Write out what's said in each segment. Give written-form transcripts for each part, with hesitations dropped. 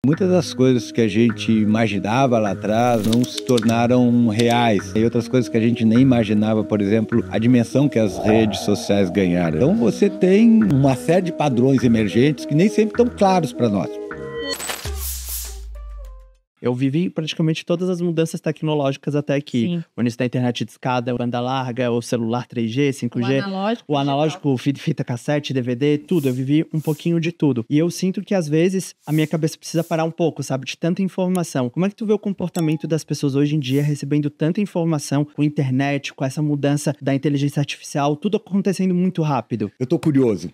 Muitas das coisas que a gente imaginava lá atrás não se tornaram reais. E outras coisas que a gente nem imaginava, por exemplo, a dimensão que as redes sociais ganharam. Então você tem uma série de padrões emergentes que nem sempre estão claros para nós. Eu vivi praticamente todas as mudanças tecnológicas até aqui. Sim. O início da internet de escada, banda larga, o celular 3G, 5G. O analógico, fita cassete, DVD, tudo. Eu vivi um pouquinho de tudo. E eu sinto que, às vezes, a minha cabeça precisa parar um pouco, sabe? De tanta informação. Como é que tu vê o comportamento das pessoas hoje em dia recebendo tanta informação com a internet, com essa mudança da inteligência artificial, tudo acontecendo muito rápido? Eu tô curioso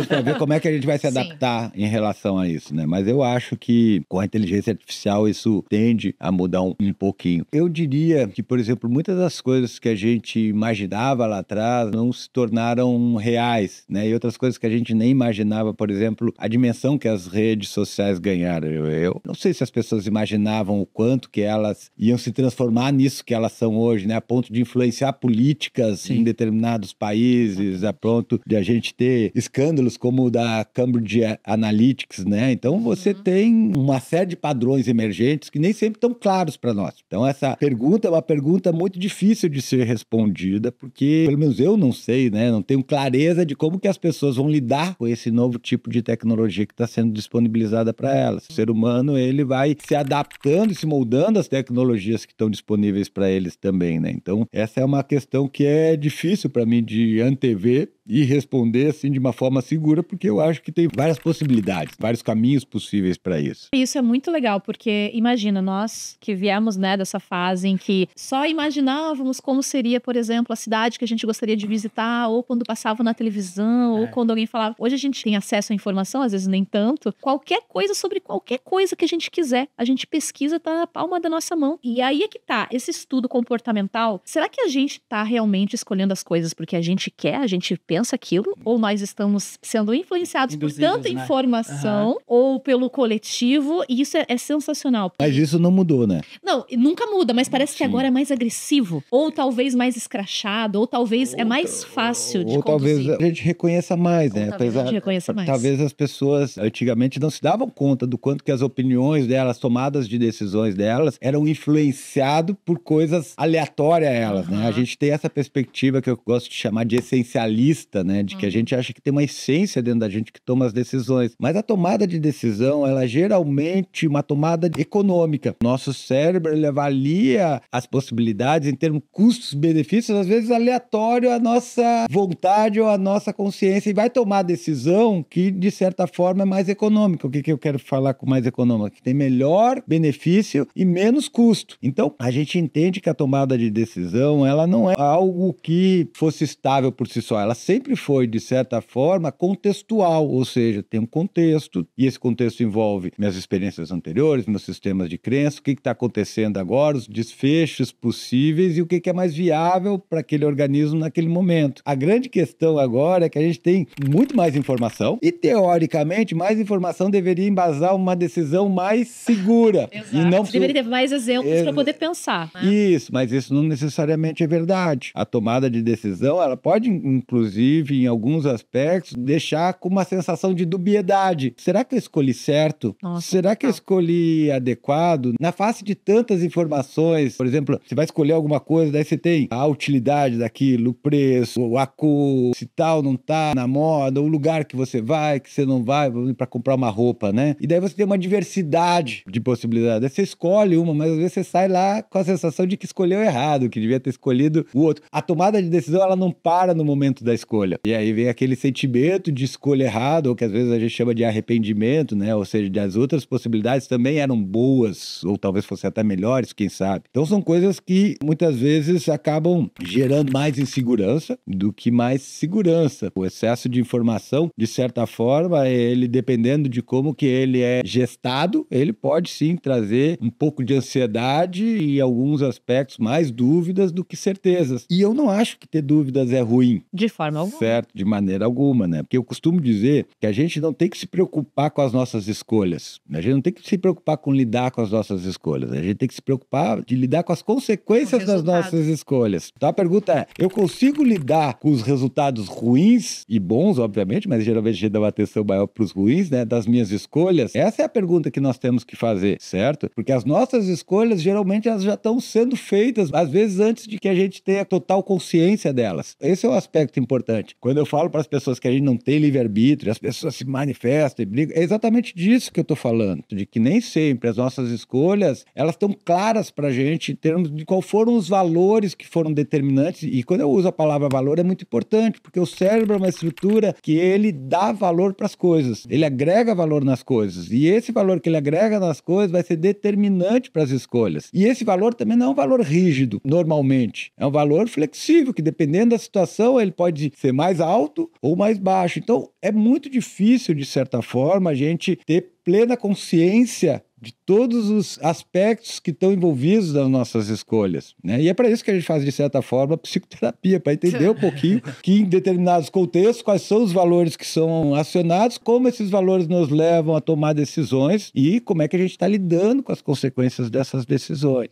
para ver como é que a gente vai se adaptar em relação a isso, né? Mas eu acho que com a inteligência artificial isso tende a mudar um pouquinho. Eu diria que, por exemplo, muitas das coisas que a gente imaginava lá atrás não se tornaram reais, né? E outras coisas que a gente nem imaginava, por exemplo, a dimensão que as redes sociais ganharam. Eu não sei se as pessoas imaginavam o quanto que elas iam se transformar nisso que elas são hoje, né? A ponto de influenciar políticas em determinados países, a ponto de a gente ter escândalos como o da Cambridge Analytics, né? Então você tem uma série de padrões emergentes que nem sempre estão claros para nós. Então essa pergunta é uma pergunta muito difícil de ser respondida, porque pelo menos eu não sei, né? Não tenho clareza de como que as pessoas vão lidar com esse novo tipo de tecnologia que está sendo disponibilizada para elas. O ser humano, ele vai se adaptando e se moldando às tecnologias que estão disponíveis para eles também, né? Então essa é uma questão que é difícil para mim de antever e responder assim de uma forma segura, porque eu acho que tem várias possibilidades, vários caminhos possíveis para isso. Isso é muito legal, porque imagina, nós que viemos, né, dessa fase em que só imaginávamos como seria, por exemplo, a cidade que a gente gostaria de visitar, ou quando passava na televisão, ou quando alguém falava. Hoje a gente tem acesso à informação, às vezes nem tanto, qualquer coisa sobre qualquer coisa que a gente quiser, a gente pesquisa, tá na palma da nossa mão. E aí é que tá, esse estudo comportamental, será que a gente tá realmente escolhendo as coisas porque a gente quer, a gente pensa aquilo, ou nós estamos sendo influenciados por tanta informação, ou pelo coletivo, e isso é sensacional. Mas isso não mudou, né? Não, nunca muda, mas parece que agora é mais agressivo, ou talvez mais escrachado, ou talvez é mais fácil de conduzir. Talvez a gente reconheça mais, né? Talvez a gente reconheça mais. Talvez as pessoas antigamente não se davam conta do quanto que as opiniões delas, tomadas de decisões delas, eram influenciadas por coisas aleatórias a elas, né? A gente tem essa perspectiva que eu gosto de chamar de essencialista, né? De que a gente acha que tem uma essência dentro da gente que toma as decisões. Mas a tomada de decisão, ela é geralmente uma tomada econômica. Nosso cérebro, ele avalia as possibilidades em termos custos-benefícios, às vezes aleatório à nossa vontade ou à nossa consciência, e vai tomar a decisão que, de certa forma, é mais econômica. O que eu quero falar com mais econômica? Que tem melhor benefício e menos custo. Então, a gente entende que a tomada de decisão, ela não é algo que fosse estável por si só. Ela sempre foi, de certa forma, contextual, ou seja, tem um contexto, e esse contexto envolve minhas experiências anteriores, meus sistemas de crença, o que está acontecendo agora, os desfechos possíveis e o que é mais viável para aquele organismo naquele momento. A grande questão agora é que a gente tem muito mais informação e, teoricamente, mais informação deveria embasar uma decisão mais segura. Exato. E não deveria ter mais exemplos para poder pensar. Né? Isso, mas isso não necessariamente é verdade. A tomada de decisão, ela pode, inclusive, em alguns aspectos, deixar com uma sensação de dubiedade. Será que eu escolhi certo? Nossa, será que eu escolhi adequado? Na face de tantas informações, por exemplo, você vai escolher alguma coisa, daí você tem a utilidade daquilo, o preço, a cor, se tal não tá na moda, o lugar que você vai, que você não vai para comprar uma roupa, né? E daí você tem uma diversidade de possibilidades. Aí você escolhe uma, mas às vezes você sai lá com a sensação de que escolheu errado, que devia ter escolhido o outro. A tomada de decisão, ela não para no momento da escolha. E aí vem aquele sentimento de escolha errada, ou que às vezes a gente chama de arrependimento, né? Ou seja, as outras possibilidades também eram boas, ou talvez fossem até melhores, quem sabe. Então são coisas que muitas vezes acabam gerando mais insegurança do que mais segurança. O excesso de informação, de certa forma, ele, dependendo de como que ele é gestado, ele pode sim trazer um pouco de ansiedade e, em alguns aspectos, mais dúvidas do que certezas. E eu não acho que ter dúvidas é ruim. De forma forma alguma. Certo, de maneira alguma, né? Porque eu costumo dizer que a gente não tem que se preocupar com as nossas escolhas. A gente não tem que se preocupar com lidar com as nossas escolhas. A gente tem que se preocupar de lidar com as consequências das nossas escolhas. Então a pergunta é, eu consigo lidar com os resultados ruins e bons, obviamente, mas geralmente a gente dá uma atenção maior para os ruins, né, das minhas escolhas? Essa é a pergunta que nós temos que fazer, certo? Porque as nossas escolhas, geralmente, elas já estão sendo feitas, às vezes, antes de que a gente tenha total consciência delas. Esse é o aspecto importante. Quando eu falo para as pessoas que a gente não tem livre-arbítrio, as pessoas se manifestam e brigam, é exatamente disso que eu estou falando, de que nem sempre as nossas escolhas, elas estão claras para a gente em termos de qual foram os valores que foram determinantes. E quando eu uso a palavra valor, é muito importante, porque o cérebro é uma estrutura que ele dá valor para as coisas, ele agrega valor nas coisas, e esse valor que ele agrega nas coisas vai ser determinante para as escolhas. E esse valor também não é um valor rígido, normalmente, é um valor flexível, que dependendo da situação, ele pode ser mais alto ou mais baixo. Então, é muito difícil, de certa forma, a gente ter plena consciência de todos os aspectos que estão envolvidos nas nossas escolhas, né? E é para isso que a gente faz, de certa forma, psicoterapia, para entender um pouquinho que em determinados contextos, quais são os valores que são acionados, como esses valores nos levam a tomar decisões e como é que a gente está lidando com as consequências dessas decisões.